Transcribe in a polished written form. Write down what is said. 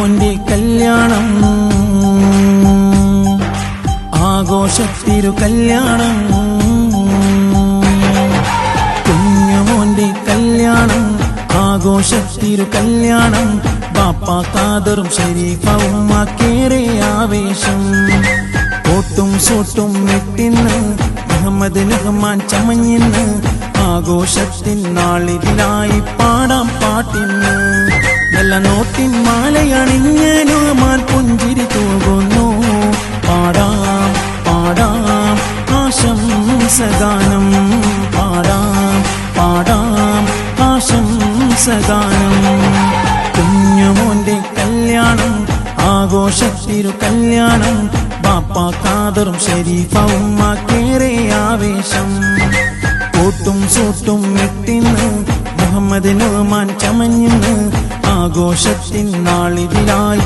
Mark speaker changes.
Speaker 1: കുഞ്ഞുമോന്റെ കല്യാണം ആഘോഷത്തിരു കല്യാണം കുഞ്ഞുമോന്റെ കല്യാണം ആഘോഷത്തിരു കല്യാണം ബാപ്പാ ഖാദറും ഷരീഫ ഉമ്മാക്കേറെ ആവേശം കോട്ടും സൂട്ടും ഇട്ടിന്ന് മുഹമ്മദ് നുഹ്മാൻ ചമഞ്ഞിന്ന് ആഘോഷത്തിൻ നാളിലായി പാടാം പാട്ടിന്ന് നല്ല നോട്ടിൻ മാലയണിഞ്ഞ നുഹ്മാൻ പുഞ്ചിരി തൂകുന്നു പാടാം പാടാം ആശംസഗാനം പാടാം പാടാം ആശംസഗാനം കുഞ്ഞുമോന്റെ കല്യാണം ആഘോഷത്തിരു കല്യാണം ബാപ്പാ ഖാദറും ഷരീഫ ഉമ്മാക്കേറെ ആവേശം കോട്ടും സൂട്ടും ഇട്ടിന്ന് മുഹമ്മദ് നുഹ്മാൻ ചമഞ്ഞിന്ന് ആഘോഷത്തിൻ നാളിലായി